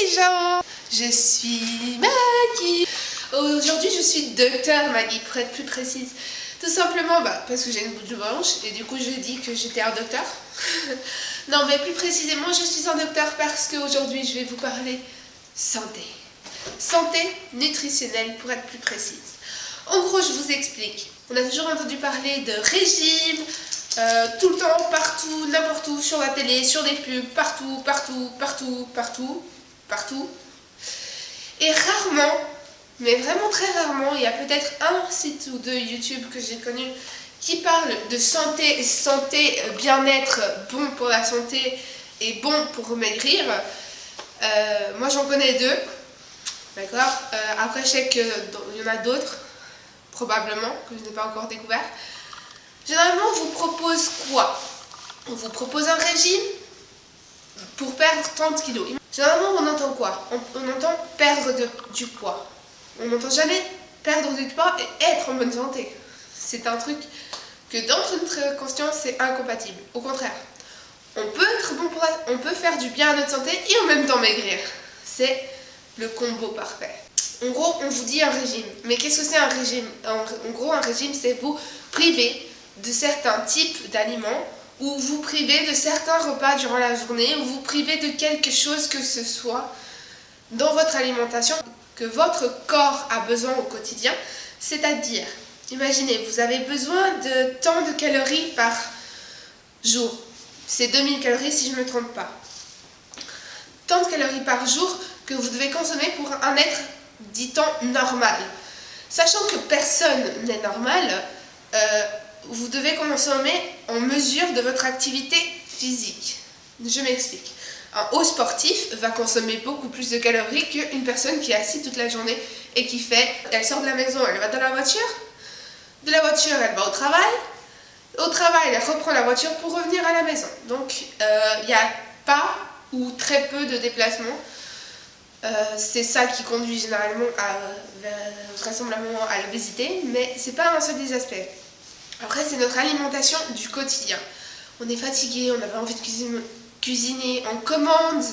les gens, je suis Maggie. Aujourd'hui je suis docteur Maggie pour être plus précise. Tout simplement parce que j'ai une boule blanche et du coup je dis que j'étais un docteur. Non mais plus précisément je suis un docteur parce qu'aujourd'hui je vais vous parler santé. Santé nutritionnelle pour être plus précise. En gros je vous explique. On a toujours entendu parler de régime, tout le temps, partout, n'importe où, sur la télé, sur des pubs, partout. Et rarement, mais vraiment très rarement, il y a peut-être un site ou deux YouTube que j'ai connu qui parle de santé, bien-être, bon pour la santé et bon pour maigrir. Moi j'en connais deux, d'accord. Après je sais qu'il y en a d'autres, probablement, que je n'ai pas encore découvert. Généralement on vous propose quoi? On vous propose un régime pour perdre 30 kilos. Généralement on entend quoi? On entend perdre du poids. On n'entend jamais perdre du poids et être en bonne santé. C'est un truc que dans notre conscience c'est incompatible. Au contraire, on peut être bon pour on peut faire du bien à notre santé et en même temps maigrir. C'est le combo parfait. En gros, on vous dit un régime. Mais qu'est-ce que c'est un régime? En gros, un régime, c'est vous priver de certains types d'aliments, ou vous priver de certains repas durant la journée, ou vous priver de quelque chose que ce soit dans votre alimentation que votre corps a besoin au quotidien. C'est-à-dire, imaginez, vous avez besoin de tant de calories par jour. C'est 2000 calories si je ne me trompe pas. Tant de calories par jour que vous devez consommer pour un être, dit-on, normal. Sachant que personne n'est normal, vous devez consommer en mesure de votre activité physique. Je m'explique. Un haut sportif va consommer beaucoup plus de calories qu'une personne qui est assise toute la journée et qui fait, elle sort de la maison, elle va dans la voiture, de la voiture elle va au travail elle reprend la voiture pour revenir à la maison. Donc il n'y a pas ou très peu de déplacements. C'est ça qui conduit généralement vraisemblablement à l'obésité, mais c'est pas un seul des aspects. Après c'est notre alimentation du quotidien. On est fatigué, on avait envie de cuisiner, on commande.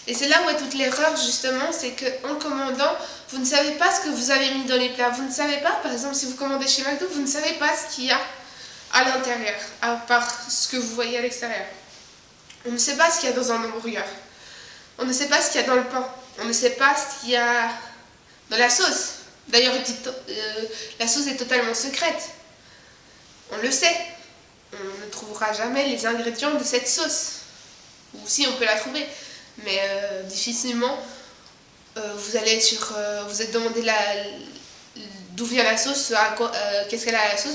Et c'est là où est toute l'erreur justement, c'est qu'en commandant, vous ne savez pas ce que vous avez mis dans les plats. Vous ne savez pas, par exemple si vous commandez chez McDo, vous ne savez pas ce qu'il y a à l'intérieur, à part ce que vous voyez à l'extérieur. On ne sait pas ce qu'il y a dans un hamburger. On ne sait pas ce qu'il y a dans le pain. On ne sait pas ce qu'il y a dans la sauce. D'ailleurs, la sauce est totalement secrète. On le sait. On ne trouvera jamais les ingrédients de cette sauce. Ou si, on peut la trouver. Mais difficilement, vous allez vous êtes demandé d'où vient la sauce, qu'est-ce qu'elle a la sauce,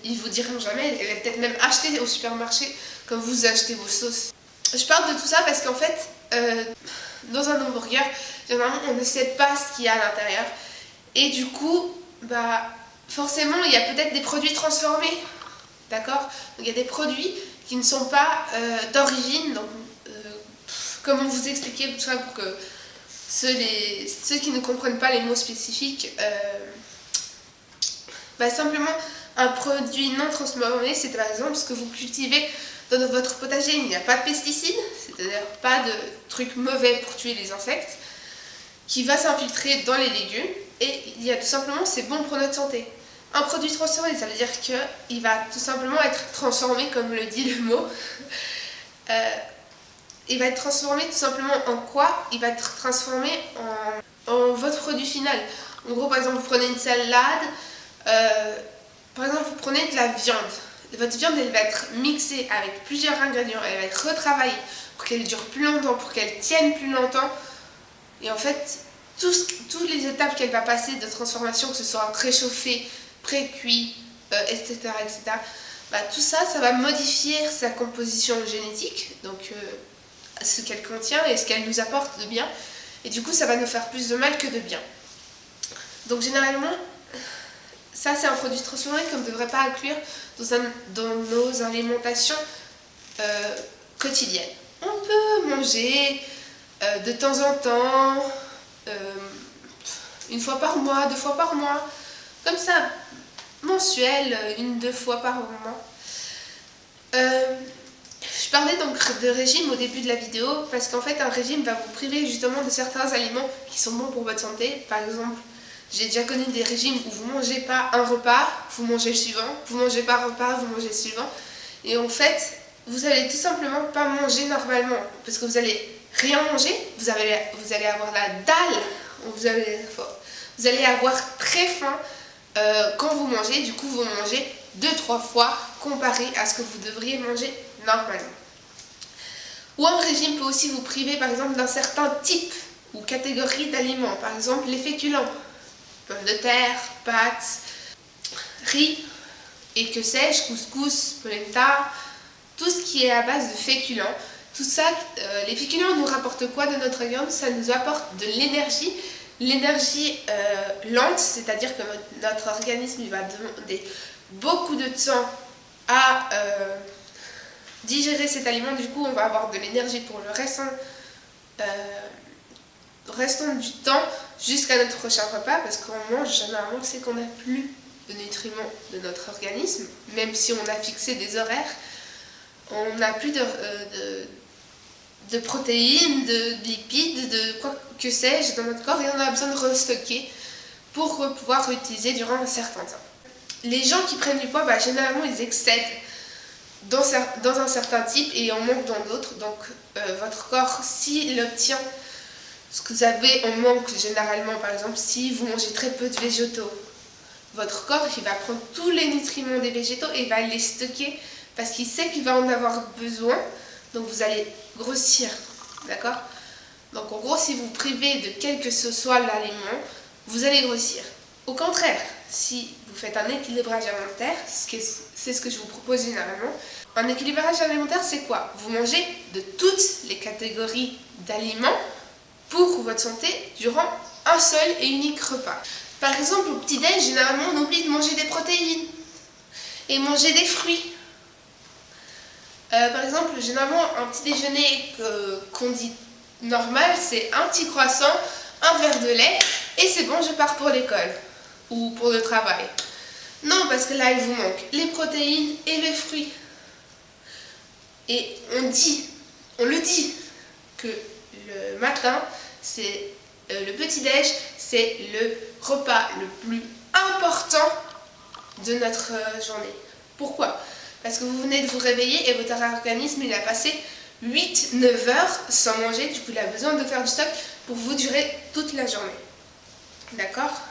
ils vous diront jamais. Elle est peut-être même achetée au supermarché comme vous achetez vos sauces. Je parle de tout ça parce qu'en fait, dans un hamburger, généralement on ne sait pas ce qu'il y a à l'intérieur. Et du coup, forcément, il y a peut-être des produits transformés. D'accord? Donc il y a des produits qui ne sont pas d'origine. Donc, comment vous expliquer tout ça pour que ceux qui ne comprennent pas les mots spécifiques, simplement un produit non transformé, c'est par exemple ce que vous cultivez dans votre potager. Il n'y a pas de pesticides, c'est-à-dire pas de trucs mauvais pour tuer les insectes, qui va s'infiltrer dans les légumes, et il y a tout simplement, c'est bon pour notre santé. Un produit transformé, ça veut dire qu'il va tout simplement être transformé, comme le dit le mot. Il va être transformé tout simplement en quoi? Il va être transformé en votre produit final. En gros, par exemple, vous prenez une salade, par exemple, vous prenez de la viande. Votre viande, elle va être mixée avec plusieurs ingrédients, elle va être retravaillée pour qu'elle dure plus longtemps, pour qu'elle tienne plus longtemps. Et en fait, toutes les étapes qu'elle va passer de transformation, que ce soit préchauffé, pré-cuit, etc., tout ça, ça va modifier sa composition génétique, donc ce qu'elle contient et ce qu'elle nous apporte de bien. Et du coup, ça va nous faire plus de mal que de bien. Donc généralement, ça c'est un produit transformé qu'on ne devrait pas inclure dans nos alimentations quotidiennes. On peut manger de temps en temps, une fois par mois, 2 fois par mois, comme ça, mensuel, 1-2 fois par mois. Je parlais donc de régime au début de la vidéo parce qu'en fait un régime va vous priver justement de certains aliments qui sont bons pour votre santé. Par exemple, j'ai déjà connu des régimes où vous ne mangez pas un repas, vous mangez le suivant, vous ne mangez pas un repas, vous mangez le suivant. Et en fait, vous allez tout simplement pas manger normalement parce que vous allez rien manger, vous allez avoir la dalle, vous allez avoir très faim quand vous mangez. Du coup, vous mangez 2-3 fois comparé à ce que vous devriez manger normalement. Ou un régime peut aussi vous priver par exemple d'un certain type ou catégorie d'aliments, par exemple les féculents, pommes de terre, pâtes, riz et que sais-je, couscous, polenta, tout ce qui est à base de féculents. Tout ça, les féculents nous rapportent quoi de notre organisme? Ça nous apporte de l'énergie. L'énergie lente, c'est-à-dire que notre organisme il va demander beaucoup de temps à digérer cet aliment. Du coup, on va avoir de l'énergie pour le restant du temps jusqu'à notre prochain repas, parce qu'on mange généralement, c'est qu'on n'a plus de nutriments de notre organisme, même si on a fixé des horaires, on n'a plus de protéines, de lipides, de quoi que sais-je dans notre corps, et on a besoin de restocker pour pouvoir utiliser durant un certain temps. Les gens qui prennent du poids, généralement ils excèdent dans un certain type et en manque dans d'autres. Donc votre corps, s'il obtient ce que vous avez en manque généralement, par exemple si vous mangez très peu de végétaux, votre corps il va prendre tous les nutriments des végétaux et va les stocker parce qu'il sait qu'il va en avoir besoin. Donc vous allez grossir, d'accord? Donc en gros, si vous privez de quel que ce soit l'aliment, vous allez grossir. Au contraire, si vous faites un équilibrage alimentaire, c'est ce que je vous propose généralement. Un équilibrage alimentaire, c'est quoi? Vous mangez de toutes les catégories d'aliments pour votre santé durant un seul et unique repas. Par exemple, au petit-déj, généralement, on oublie de manger des protéines et manger des fruits. Par exemple, généralement, un petit déjeuner qu'on dit normal, c'est un petit croissant, un verre de lait, et c'est bon, je pars pour l'école ou pour le travail. Non, parce que là, il vous manque les protéines et les fruits. Et on le dit, que le matin, c'est le petit-déj, c'est le repas le plus important de notre journée. Pourquoi ? Parce que vous venez de vous réveiller et votre organisme il a passé 8-9 heures sans manger, du coup il a besoin de faire du stock pour vous durer toute la journée. D'accord?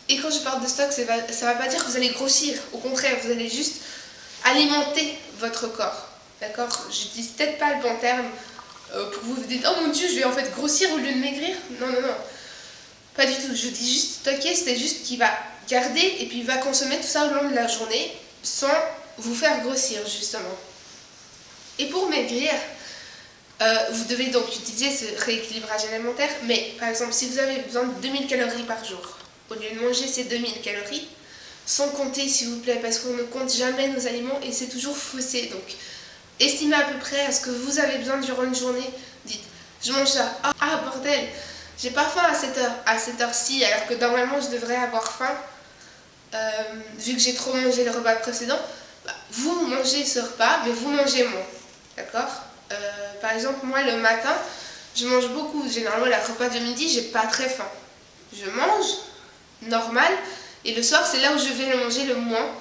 Et quand je parle de stock, ça ne va pas dire que vous allez grossir, au contraire, vous allez juste alimenter votre corps. D'accord? Je n'utilise peut-être pas le bon terme pour que vous vous dites « Oh mon Dieu, je vais en fait grossir au lieu de maigrir ». Non, non, non. Pas du tout. Je dis juste stocker, c'est juste qu'il va garder et puis il va consommer tout ça au long de la journée sans vous faire grossir justement. Et pour maigrir, vous devez donc utiliser ce rééquilibrage alimentaire, mais par exemple si vous avez besoin de 2000 calories par jour, au lieu de manger ces 2000 calories, sans compter s'il vous plaît, parce qu'on ne compte jamais nos aliments et c'est toujours faussé. Donc estimez à peu près à ce que vous avez besoin durant une journée. Dites, je mange ça, ah bordel, j'ai pas faim à cette heure-ci, alors que normalement je devrais avoir faim. Vu que j'ai trop mangé le repas précédent, vous mangez ce repas, mais vous mangez moins. D'accord? Par exemple, moi le matin, je mange beaucoup. Généralement, le repas de midi, j'ai pas très faim. Je mange normal, et le soir, c'est là où je vais le manger le moins.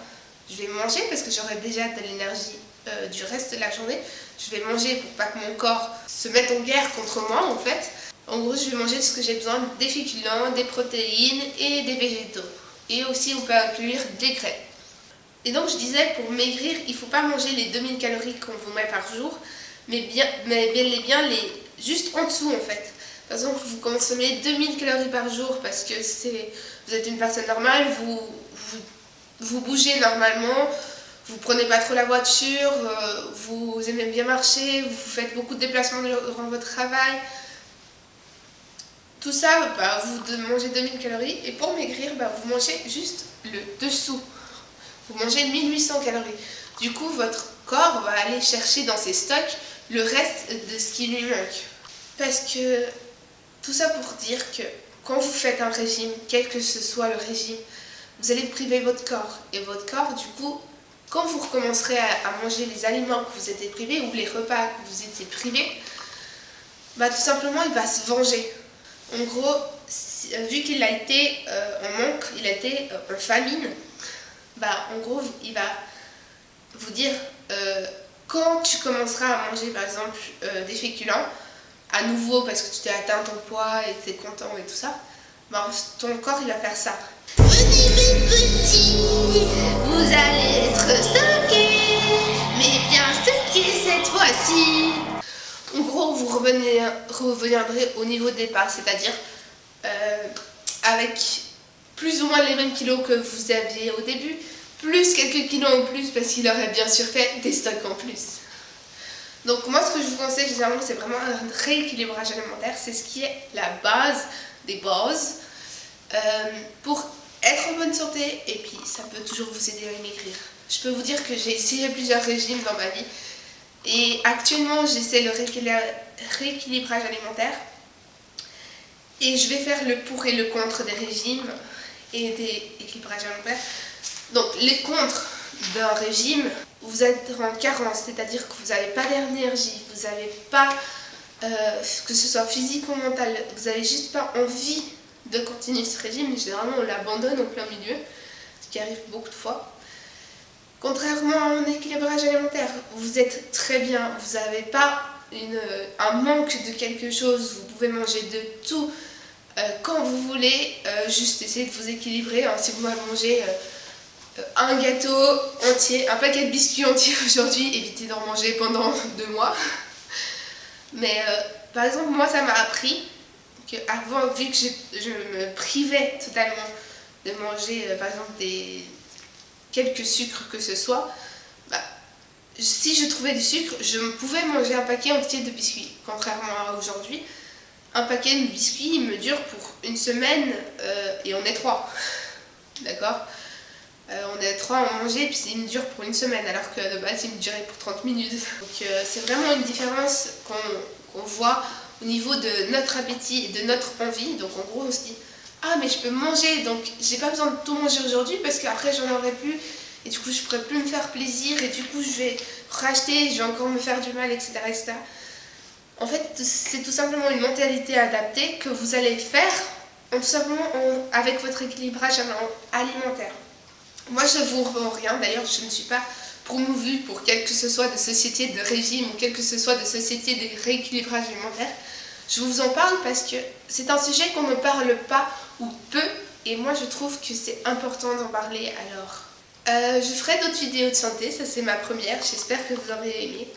Je vais manger parce que j'aurai déjà de l'énergie du reste de la journée. Je vais manger pour pas que mon corps se mette en guerre contre moi, en fait. En gros, je vais manger ce que j'ai besoin, des féculents, des protéines et des végétaux. Et aussi, on peut inclure des graines. Et donc, je disais, pour maigrir, il ne faut pas manger les 2000 calories qu'on vous met par jour, mais bien les juste en dessous, en fait. Par exemple, vous consommez 2000 calories par jour parce que vous êtes une personne normale, vous bougez normalement, vous prenez pas trop la voiture, vous aimez bien marcher, vous faites beaucoup de déplacements durant votre travail. Tout ça, vous mangez 2000 calories et pour maigrir, vous mangez juste le dessous. Vous mangez 1800 calories. Du coup, votre corps va aller chercher dans ses stocks le reste de ce qui lui manque. Parce que tout ça pour dire que quand vous faites un régime, quel que ce soit le régime, vous allez priver votre corps. Et votre corps, du coup, quand vous recommencerez à manger les aliments que vous étiez privés ou les repas que vous étiez privés, bah, tout simplement il va se venger. En gros, vu qu'il a été en manque, il a été en famine, bah, en gros il va vous dire quand tu commenceras à manger par exemple des féculents, à nouveau parce que tu t'es atteint ton poids et tu es content et tout ça, bah, ton corps il va faire ça. Venez mes petits, vous allez être stockés, mais bien stockés cette fois-ci. En gros, vous reviendrez au niveau de départ, c'est-à-dire avec plus ou moins les mêmes kilos que vous aviez au début, plus quelques kilos en plus parce qu'il aurait bien sûr fait des stocks en plus. Donc moi ce que je vous conseille généralement c'est vraiment un rééquilibrage alimentaire, c'est ce qui est la base des bases pour être en bonne santé et puis ça peut toujours vous aider à maigrir. Je peux vous dire que j'ai essayé plusieurs régimes dans ma vie et actuellement j'essaie le rééquilibrage alimentaire et je vais faire le pour et le contre des régimes et des équilibrages alimentaires. Donc les contres d'un régime, vous êtes en carence, c'est-à-dire que vous n'avez pas d'énergie, vous n'avez pas, que ce soit physique ou mental, vous n'avez juste pas envie de continuer ce régime. Généralement on l'abandonne au plein milieu, ce qui arrive beaucoup de fois. Contrairement à un équilibrage alimentaire, vous êtes très bien, vous n'avez pas un manque de quelque chose, vous pouvez manger de tout quand vous voulez, juste essayer de vous équilibrer. Hein, si vous mangez un gâteau entier, un paquet de biscuits entiers aujourd'hui, évitez d'en manger pendant 2 mois. Mais par exemple, moi ça m'a appris qu'avant, vu que je me privais totalement de manger par exemple quelques sucres que ce soit, bah, si je trouvais du sucre, je pouvais manger un paquet entier de biscuits. Contrairement à aujourd'hui, un paquet de biscuits il me dure pour une semaine et on est 3. D'accord? On est 3 à en manger, puis il me dure pour une semaine, alors que de base il me durait pour 30 minutes. Donc c'est vraiment une différence qu'on voit au niveau de notre appétit et de notre envie. Donc en gros on se dit, ah mais je peux manger, donc j'ai pas besoin de tout manger aujourd'hui parce qu'après j'en aurai plus, et du coup je pourrai plus me faire plaisir, et du coup je vais racheter, je vais encore me faire du mal, etc. etc. En fait c'est tout simplement une mentalité adaptée que vous allez faire tout simplement avec votre équilibrage alimentaire. Moi je vous revends rien, d'ailleurs je ne suis pas promouvue pour quelle que ce soit de société de régime ou quelle que ce soit de société de rééquilibrage alimentaire. Je vous en parle parce que c'est un sujet qu'on ne parle pas ou peu, et moi je trouve que c'est important d'en parler. Alors je ferai d'autres vidéos de santé, ça c'est ma première, j'espère que vous aurez aimé.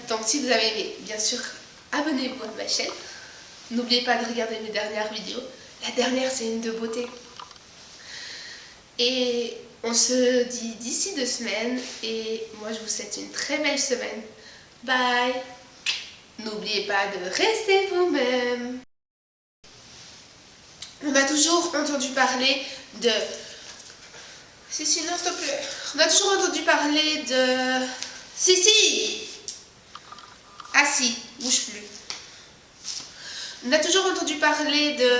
Donc si vous avez aimé, bien sûr abonnez-vous à ma chaîne, n'oubliez pas de regarder mes dernières vidéos. La dernière c'est une de beauté. Et on se dit d'ici 2 semaines, et moi je vous souhaite une très belle semaine. Bye! N'oubliez pas de rester vous-même. On a toujours entendu parler de... Si, non, s'il te plaît. On a toujours entendu parler de... Si! Ah si, bouge plus. On a toujours entendu parler de...